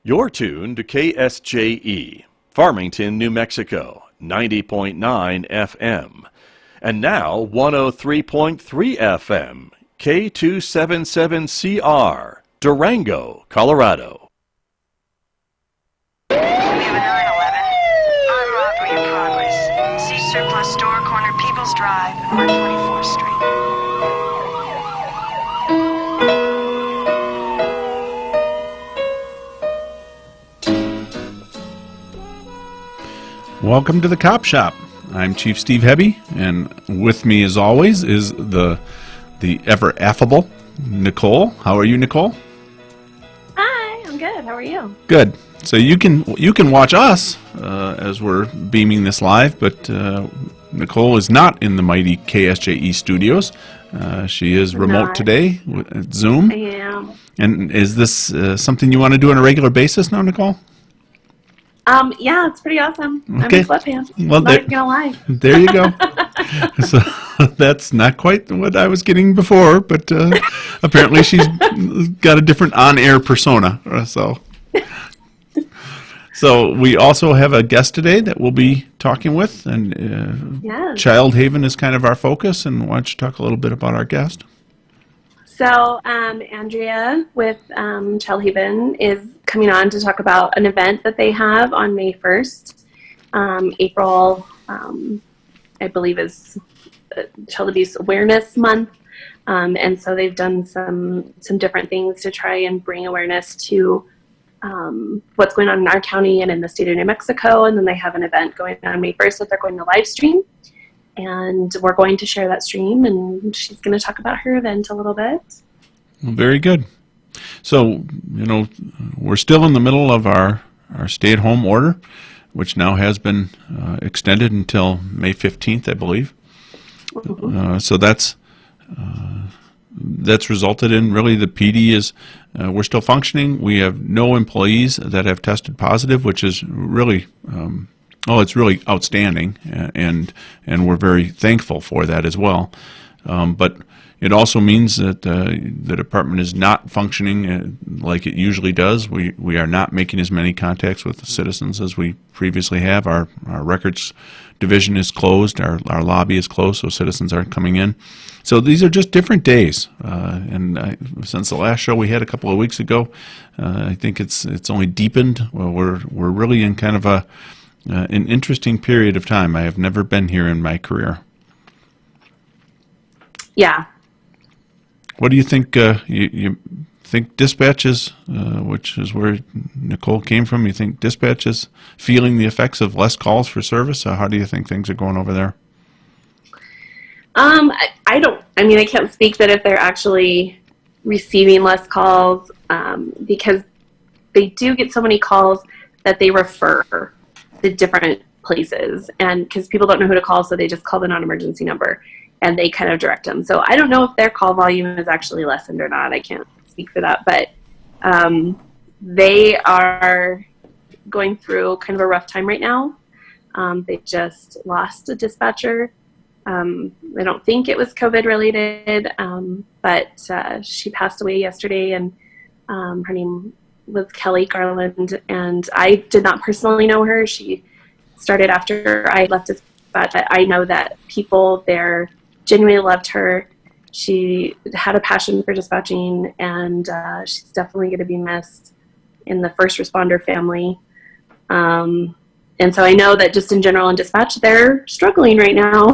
You're tuned to KSJE, Farmington, New Mexico, 90.9 FM. And now 103.3 FM, K277CR, Durango, Colorado. We have a 911. Armed robbery in progress. See surplus store corner People's Drive and 124th Street. Welcome to the CopShop. I'm Chief Steve Hebbe, and with me, as always, is the ever affable Nicole. How are you, Nicole? Hi, I'm good. How are you? Good. So you can watch us as we're beaming this live, but Nicole is not in the mighty KSJE studios. She is remote today with Zoom. I am. And is this something you want to do on a regular basis now, Nicole? Yeah, it's pretty awesome. Okay. I'm in sweatpants. Well, I'm not even gonna lie. There you go. So that's not quite what I was getting before, but apparently she's got a different on-air persona. So we also have a guest today that we'll be talking with, and Yes. Child Haven is kind of our focus. And why don't you talk a little bit about our guest? So Andrea with Child Haven is coming on to talk about an event that they have on May 1st. April, I believe, is Child Abuse Awareness Month. And so they've done some different things to try and bring awareness to what's going on in our county and in the state of New Mexico. And then they have an event going on May 1st that they're going to live stream. And we're going to share that stream, and she's going to talk about her event a little bit. Well, very good. So, we're still in the middle of our stay-at-home order, which now has been extended until May 15th, I believe. So that's resulted in really the PD is we're still functioning. We have no employees that have tested positive, which is really it's really outstanding, and we're very thankful for that as well. But it also means that the department is not functioning like it usually does. We are not making as many contacts with the citizens as we previously have. Our records division is closed. Our lobby is closed, so citizens aren't coming in. So these are just different days. Since the last show we had a couple of weeks ago, I think it's only deepened. Well, we're really in kind of an interesting period of time. I have never been here in my career. Yeah. What do you think? You think dispatch is, which is where Nicole came from, you think dispatch is feeling the effects of less calls for service? How do you think things are going over there? I can't speak that if they're actually receiving less calls, because they do get so many calls that they refer to different places, and because people don't know who to call, so they just call the non-emergency number and they kind of direct them. So I don't know if their call volume is actually lessened or not. I can't speak for that, but they are going through kind of a rough time right now. They just lost a dispatcher. I don't think it was COVID related, but she passed away yesterday, and her name was Kelly Garland, and I did not personally know her. She started after I left dispatch, but I know that people there genuinely loved her. She had a passion for dispatching, and she's definitely going to be missed in the first responder family. And so I know that just in general in dispatch, they're struggling right now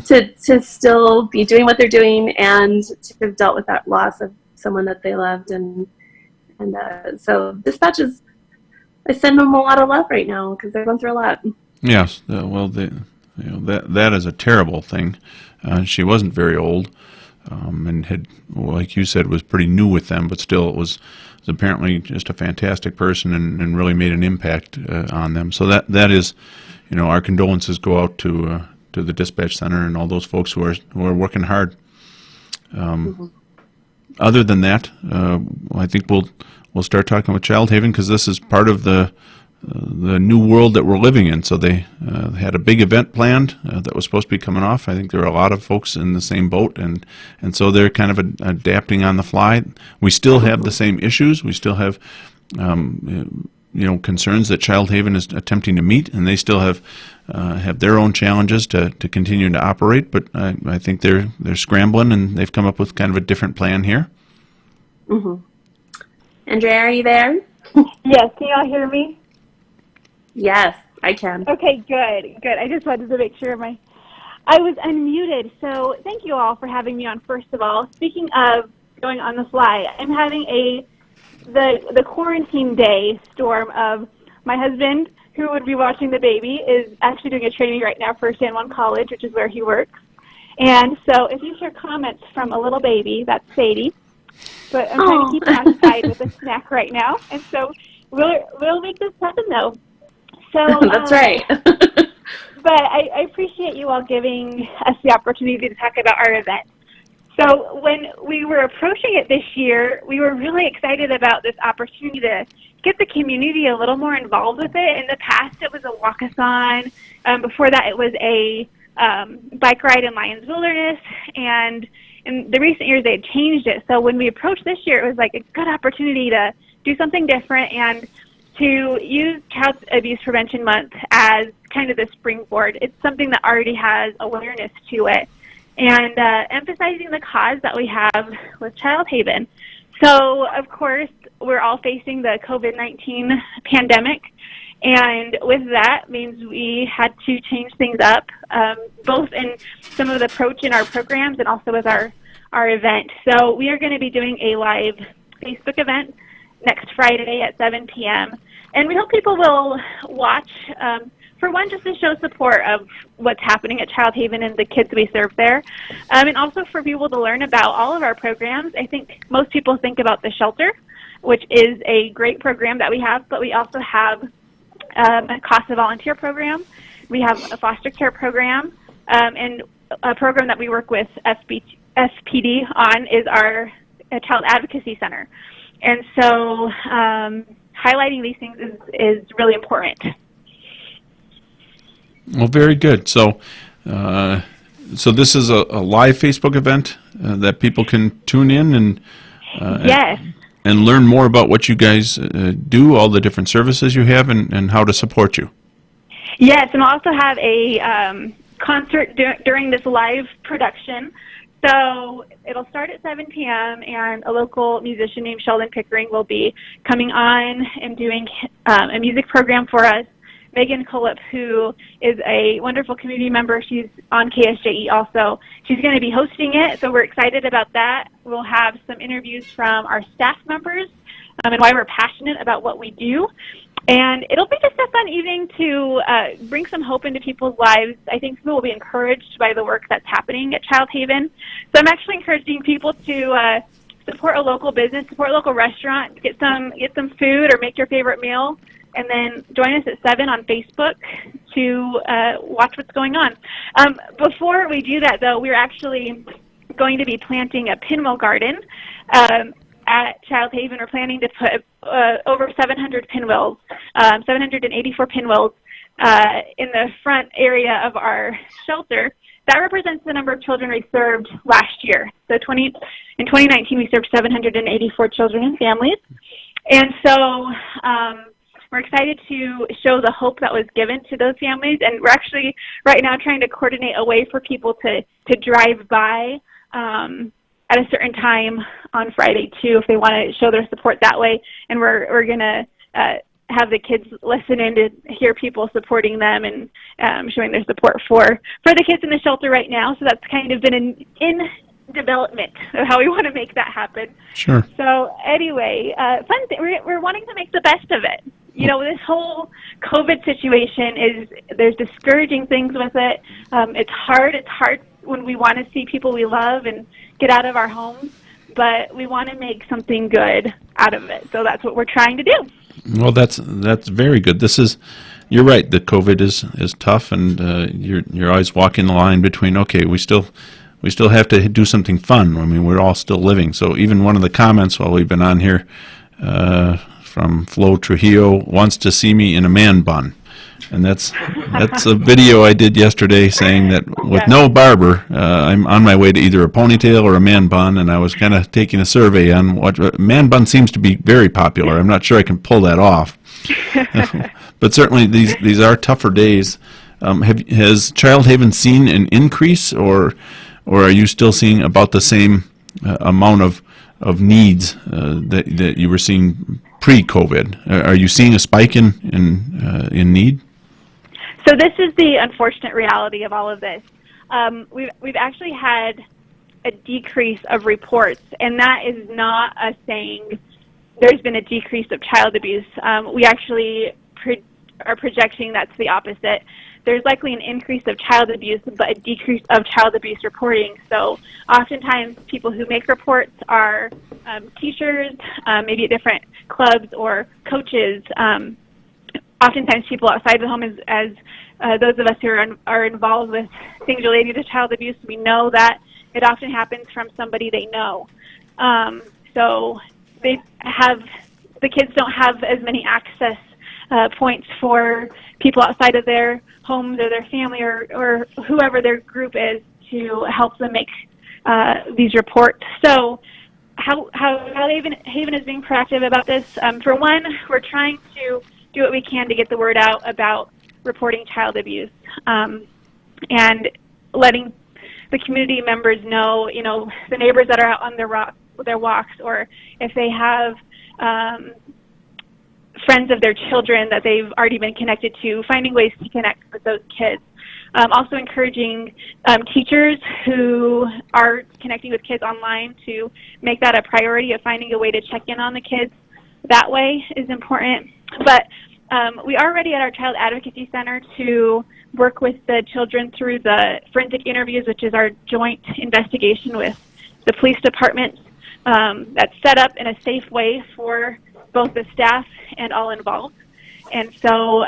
to still be doing what they're doing and to have dealt with that loss of someone that they loved. And so dispatch is, I send them a lot of love right now because they're going through a lot. Yes. That is a terrible thing. She wasn't very old, and had, like you said, was pretty new with them, but still it was apparently just a fantastic person and really made an impact on them. So that is, our condolences go out to the dispatch center and all those folks who are working hard. Other than that, I think we'll start talking with Child Haven, because this is part of the new world that we're living in. So they had a big event planned that was supposed to be coming off. I think there are a lot of folks in the same boat, and so they're kind of adapting on the fly. We still have the same issues. We still have concerns that Child Haven is attempting to meet, and they still have their own challenges to continue to operate. But I think they're scrambling, and they've come up with kind of a different plan here. Mm-hmm. Andrea, are you there? Yes, can y'all hear me? Yes, I can. Okay, good. I just wanted to make sure I was unmuted. So thank you all for having me on, first of all. Speaking of going on the fly, I'm having the quarantine day storm of my husband, who would be watching the baby, is actually doing a training right now for San Juan College, which is where he works. And so if you hear comments from a little baby, that's Sadie. But I'm trying to keep him occupied with a snack right now. And so we'll make this happen, though. So that's right. But I appreciate you all giving us the opportunity to talk about our event. So when we were approaching it this year, we were really excited about this opportunity to get the community a little more involved with it. In the past, it was a walk-a-thon. Before that, it was a bike ride in Lions Wilderness. And in the recent years, they had changed it. So when we approached this year, it was like a good opportunity to do something different and to use Child Abuse Prevention Month as kind of the springboard. It's something that already has awareness to it, and emphasizing the cause that we have with Child Haven. So, of course, we're all facing the COVID-19 pandemic, and with that means we had to change things up, both in some of the approach in our programs and also with our event. So we are going to be doing a live Facebook event next Friday at 7 p.m. And we hope people will watch, for one, just to show support of what's happening at Child Haven and the kids we serve there, and also for people to learn about all of our programs. I think most people think about the shelter, which is a great program that we have, but we also have a CASA volunteer program. We have a foster care program, and a program that we work with FPD on is our Child Advocacy Center. And so highlighting these things is really important. Well, very good. So this is a live Facebook event that people can tune in and yes. and learn more about what you guys do, all the different services you have, and how to support you. Yes, and we'll also have a concert during this live production. So it'll start at 7 p.m., and a local musician named Sheldon Pickering will be coming on and doing a music program for us. Megan Colip, who is a wonderful community member, she's on KSJE also. She's going to be hosting it, so we're excited about that. We'll have some interviews from our staff members and why we're passionate about what we do. And it'll be just a fun evening to bring some hope into people's lives. I think people will be encouraged by the work that's happening at Child Haven. So I'm actually encouraging people to support a local business, support a local restaurant, get some food or make your favorite meal, and then join us at 7 on Facebook to watch what's going on. Before we do that, though, we're actually going to be planting a pinwheel garden at Child Haven. We're planning to put over 700 pinwheels, 784 pinwheels in the front area of our shelter. That represents the number of children we served last year. So in 2019, we served 784 children and families. And so we're excited to show the hope that was given to those families. And we're actually right now trying to coordinate a way for people to drive by at a certain time on Friday, too, if they want to show their support that way. And we're going to have the kids listen in to hear people supporting them and showing their support for the kids in the shelter right now. So that's kind of been in development of how we want to make that happen. Sure. So anyway, fun thing. We're wanting to make the best of it. You know, this whole COVID situation there's discouraging things with it. It's hard. It's hard when we want to see people we love and get out of our homes, but we want to make something good out of it. So that's what we're trying to do. Well, that's very good. You're right. The COVID is tough, and you're always walking the line between, okay, we still have to do something fun. I mean, we're all still living. So even one of the comments while we've been on here from Flo Trujillo wants to see me in a man bun. And that's a video I did yesterday saying that with no barber, I'm on my way to either a ponytail or a man bun, and I was kind of taking a survey on what man bun seems to be very popular. I'm not sure I can pull that off, but certainly these are tougher days. Has Child Haven seen an increase, or are you still seeing about the same amount of needs that you were seeing pre-COVID? Are you seeing a spike in need? So this is the unfortunate reality of all of this. We've actually had a decrease of reports, and that is not us saying there's been a decrease of child abuse. We actually are projecting that's the opposite. There's likely an increase of child abuse, but a decrease of child abuse reporting. So oftentimes people who make reports are teachers, maybe at different clubs, or coaches. Oftentimes people outside the home, as those of us who are involved with things related to child abuse, we know that it often happens from somebody they know. So the kids don't have as many access points for people outside of their homes or their family or whoever their group is to help them make these reports. So how Haven is being proactive about this? For one, we're trying to do what we can to get the word out about reporting child abuse, and letting the community members know, the neighbors that are out on their walks, or if they have friends of their children that they've already been connected to, finding ways to connect with those kids. Also encouraging teachers who are connecting with kids online to make that a priority of finding a way to check in on the kids that way is important. But we are ready at our Child Advocacy Center to work with the children through the forensic interviews, which is our joint investigation with the police department, that's set up in a safe way for both the staff and all involved. And so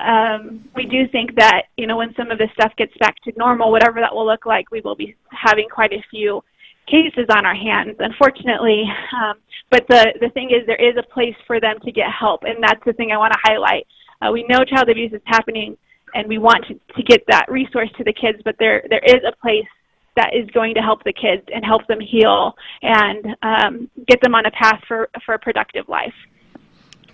we do think that, when some of this stuff gets back to normal, whatever that will look like, we will be having quite a few cases on our hands, unfortunately. But the thing is, there is a place for them to get help, and that's the thing I want to highlight. We know child abuse is happening, and we want to get that resource to the kids, but there is a place that is going to help the kids and help them heal and get them on a path for a productive life.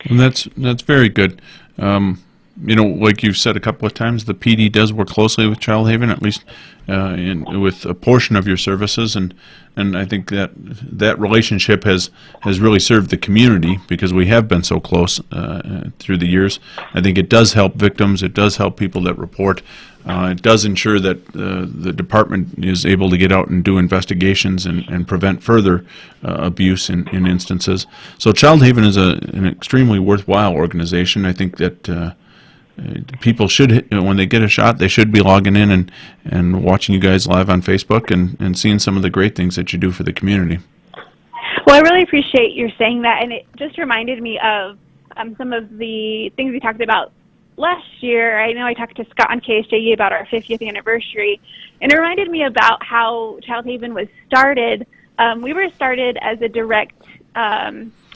And that's very good. Like you've said a couple of times, the PD does work closely with Child Haven, at least with a portion of your services, and I think that relationship has really served the community because we have been so close through the years. I think it does help victims. It does help people that report. It does ensure that the department is able to get out and do investigations and prevent further abuse in instances. So Child Haven is an extremely worthwhile organization. I think that people should, when they get a shot, they should be logging in and watching you guys live on Facebook and seeing some of the great things that you do for the community. Well, I really appreciate your saying that, and it just reminded me of some of the things we talked about last year. I know I talked to Scott on KSJE about our 50th anniversary, and it reminded me about how Child Haven was started. We were started as a direct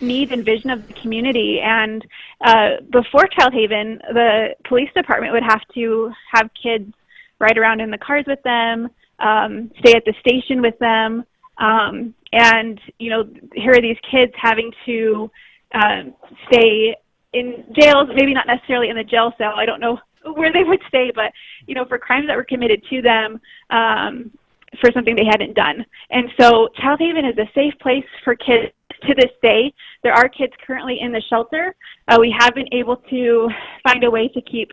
need and vision of the community, and before Child Haven, the police department would have to have kids ride around in the cars with them, stay at the station with them, and here are these kids having to stay in jails, maybe not necessarily in the jail cell. I don't know where they would stay, but for crimes that were committed to them, for something they hadn't done. And so Child Haven is a safe place for kids to this day. There are kids currently in the shelter. We have been able to find a way to keep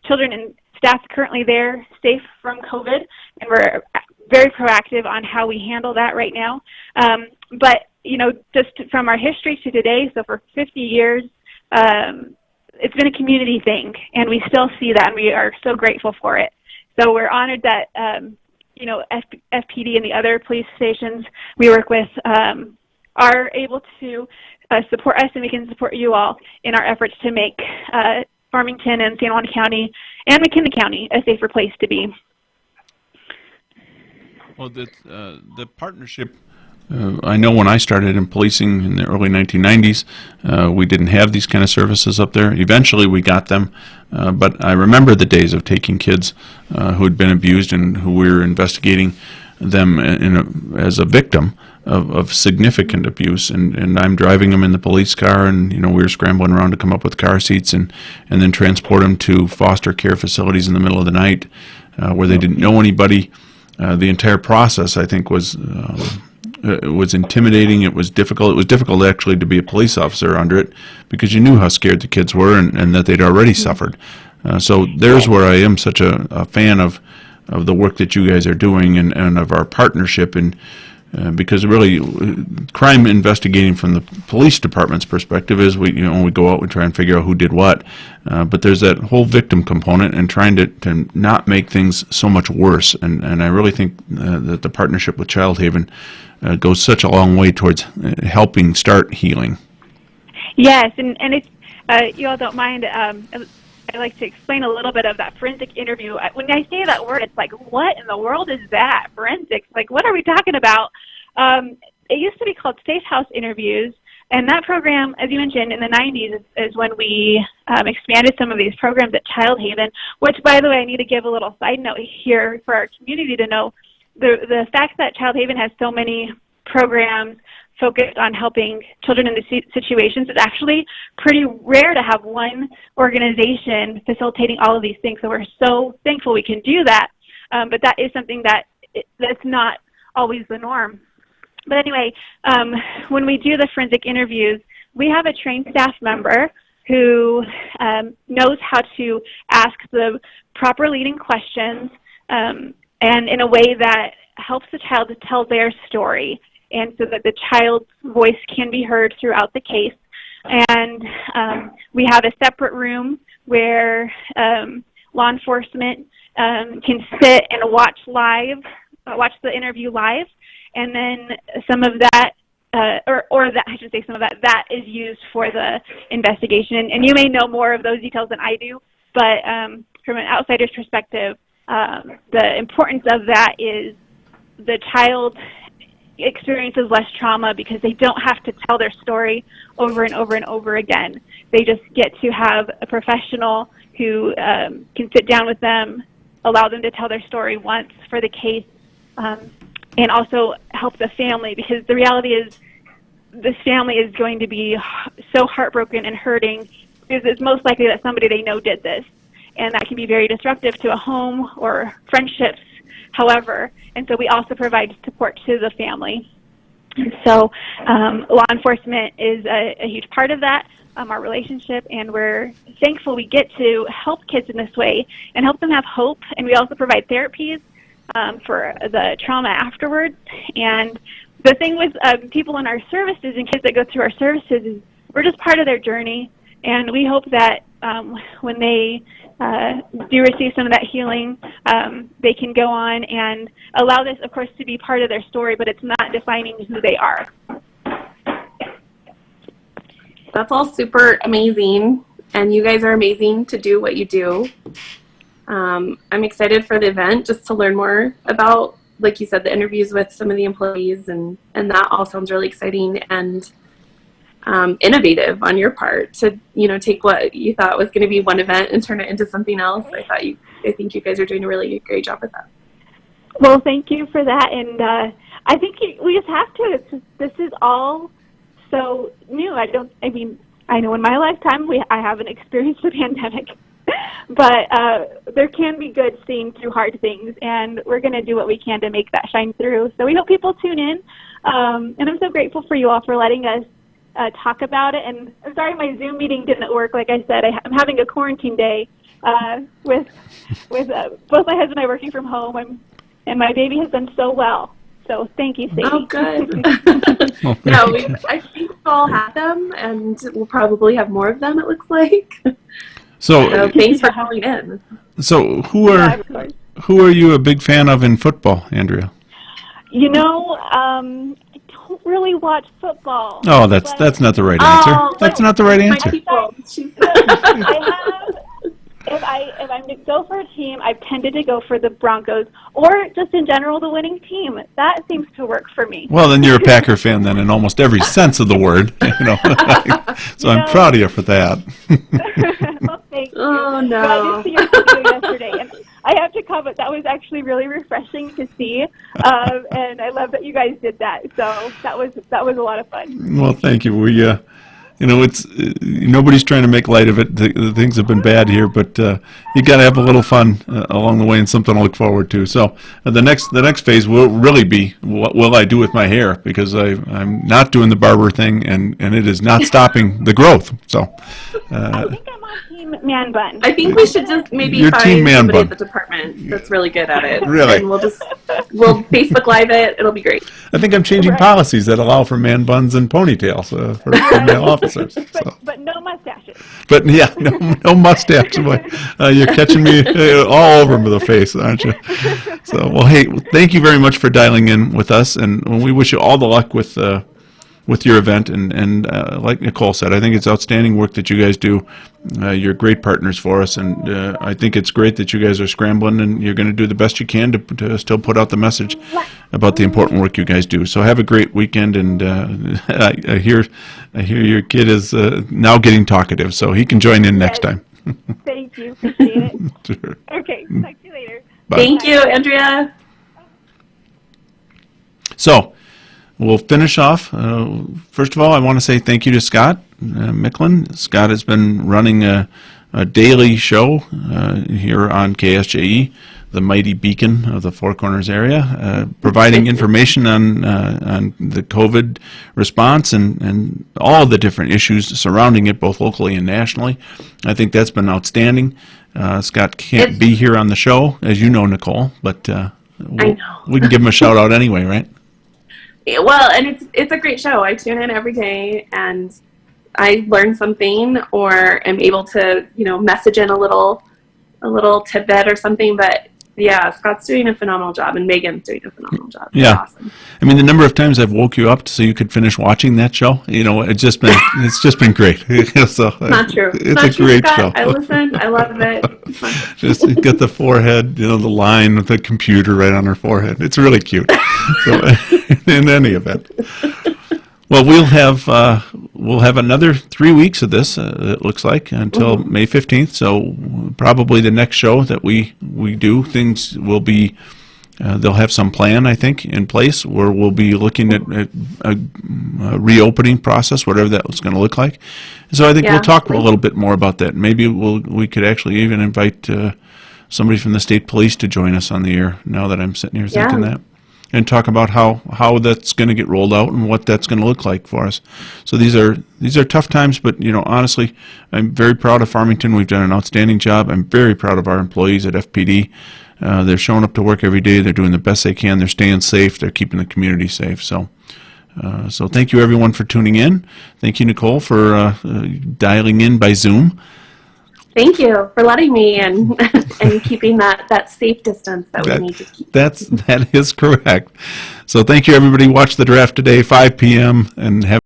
children and staff currently there safe from COVID, and we're very proactive on how we handle that right now. But just from our history to today, so for 50 years, it's been a community thing, and we still see that, and we are so grateful for it. So we're honored that FPD and the other police stations we work with are able to support us, and we can support you all in our efforts to make Farmington and San Juan County and McKinley County a safer place to be. Well, the partnership I know when I started in policing in the early 1990s, we didn't have these kind of services up there. Eventually we got them, but I remember the days of taking kids who had been abused and who we were investigating them as a victim of significant abuse, and I'm driving them in the police car, and we were scrambling around to come up with car seats and then transport them to foster care facilities in the middle of the night where they didn't know anybody. The entire process, I think, was intimidating. It was difficult. It was difficult actually to be a police officer under it because you knew how scared the kids were and that they'd already suffered. So there's where I am such a fan of the work that you guys are doing and of our partnership, and because really crime investigating from the police department's perspective is we go out, we try and figure out who did what, but there's that whole victim component and trying to not make things so much worse, and I really think that the partnership with Child Haven goes such a long way towards helping start healing. Yes, and if you all don't mind, I'd like to explain a little bit of that forensic interview. When I say that word, it's like, what in the world is that? Forensics? Like, what are we talking about? It used to be called Safe House Interviews, and that program, as you mentioned, in the 90s is when we expanded some of these programs at Child Haven, which, by the way, I need to give a little side note here for our community to know. The fact that Child Haven has so many programs focused on helping children in these situations, it's actually pretty rare to have one organization facilitating all of these things. So we're so thankful we can do that. But that is something that's not always the norm. But anyway, when we do the forensic interviews, we have a trained staff member who knows how to ask the proper leading questions and in a way that helps the child to tell their story, and so that the child's voice can be heard throughout the case. And we have a separate room where law enforcement can sit and watch the interview live, and then some of that, that is used for the investigation. And you may know more of those details than I do, but from an outsider's perspective, the importance of that is the child experiences less trauma because they don't have to tell their story over and over and over again. They just get to have a professional who can sit down with them, allow them to tell their story once for the case, and also help the family, because the reality is this family is going to be so heartbroken and hurting because it's most likely that somebody they know did this, and that can be very disruptive to a home or friendships, however. And so we also provide support to the family. And so law enforcement is a huge part of that, our relationship, and we're thankful we get to help kids in this way and help them have hope. And we also provide therapies for the trauma afterwards. And the thing with people in our services and kids that go through our services is we're just part of their journey, and we hope that when they do receive some of that healing, they can go on and allow this, of course, to be part of their story, but it's not defining who they are. That's all super amazing, and you guys are amazing to do what you do. I'm excited for the event just to learn more about, like you said, the interviews with some of the employees, and that all sounds really exciting and innovative on your part to take what you thought was going to be one event and turn it into something else. I think you guys are doing a really great job with that. Well, thank you for that, and I think we just have to. This is all so new. I know in my lifetime I haven't experienced a pandemic, but there can be good seeing through hard things, and we're going to do what we can to make that shine through. So we hope people tune in, and I'm so grateful for you all for letting us talk about it. And I'm sorry my Zoom meeting didn't work. Like I said, I'm having a quarantine day with both my husband and I working from home, and my baby has done so well. So thank you, Sadie. Oh, good. I think we'll all have them, and we'll probably have more of them, it looks like. So thanks for calling in. So who are you a big fan of in football, Andrea? I don't really watch football. Oh, that's not the right answer. That's not the right answer. if I'm to go for a team, I've tended to go for the Broncos or just in general the winning team. That seems to work for me. Well, then you're a Packer fan then in almost every sense of the word. So I'm proud of you for that. Well, thank you. Oh, no. But I did see your video yesterday, and I have to comment, that was actually really refreshing to see, and I love that you guys did that. So that was a lot of fun. Well, thank you. We, it's nobody's trying to make light of it. The things have been bad here, but you got to have a little fun along the way and something to look forward to. So the next phase will really be what will I do with my hair, because I'm not doing the barber thing, and it is not stopping the growth. So. I think I'm on Team Man Bun. I think we should just maybe Your find team man somebody bun. at the department that's really good at it. Really? And we'll Facebook Live it. It'll be great. I think I'm changing policies that allow for man buns and ponytails for male officers. So. But no mustaches. But yeah, no mustache. Boy. You're catching me all over the face, aren't you? So, well, hey, thank you very much for dialing in with us, and we wish you all the luck with your event. And like Nicole said, I think it's outstanding work that you guys do. You're great partners for us, and I think it's great that you guys are scrambling, and you're going to do the best you can to still put out the message about the important work you guys do. So have a great weekend, and I hear your kid is now getting talkative, so he can join in next time. Thank you. Appreciate it. Sure. Okay. Talk to you later. Bye. Thank you, Andrea. So we'll finish off. First of all, I want to say thank you to Scott Micklin. Scott has been running a daily show here on KSJE, the mighty beacon of the Four Corners area, providing information on the COVID response and all the different issues surrounding it, both locally and nationally. I think that's been outstanding. Scott can't be here on the show, as you know, Nicole, but we can give him a shout out anyway, right? Well, and it's a great show. I tune in every day, and I learn something, or am able to message in a little tidbit or something. But yeah, Scott's doing a phenomenal job, and Megan's doing a phenomenal job. Yeah, They're awesome. I mean, the number of times I've woke you up so you could finish watching that show, it's just been great. So Not true. It's Not a true, great Scott. show. I listen. I love it. Just get the forehead, the line with the computer right on her forehead. It's really cute. So, in any event, well, we'll have another 3 weeks of this. It looks like until May 15th. So probably the next show that we do, things will be. They'll have some plan, I think, in place where we'll be looking at a reopening process, whatever that's going to look like. So I think we'll talk a little bit more about that. Maybe we could actually even invite somebody from the state police to join us on the air. Now that I'm sitting here thinking that, and talk about how that's going to get rolled out and what that's going to look like for us. So these are tough times, but honestly, I'm very proud of Farmington. We've done an outstanding job. I'm very proud of our employees at FPD. They're showing up to work every day. They're doing the best they can. They're staying safe. They're keeping the community safe. So thank you, everyone, for tuning in. Thank you, Nicole, for dialing in by Zoom. Thank you for letting me and keeping that safe distance that we need to keep. That is correct. So thank you, everybody. Watch the draft today, 5 p.m., and have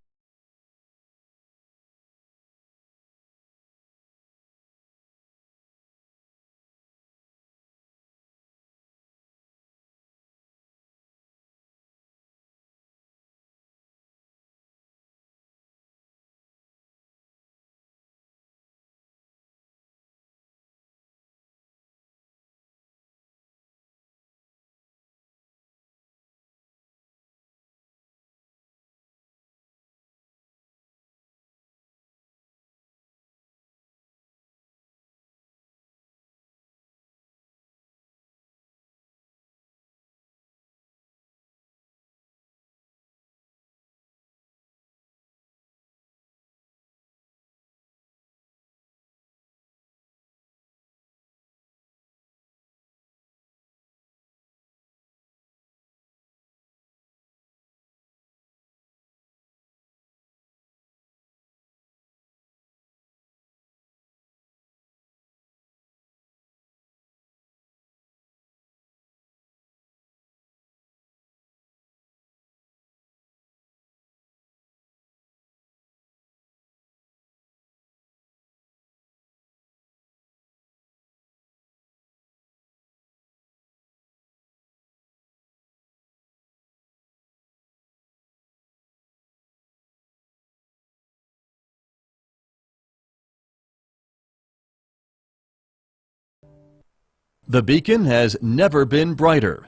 The beacon has never been brighter.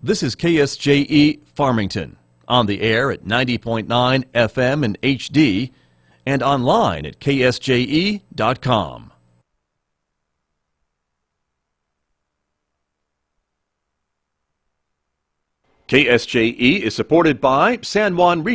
This is KSJE Farmington, on the air at 90.9 FM and HD, and online at ksje.com. KSJE is supported by San Juan Regional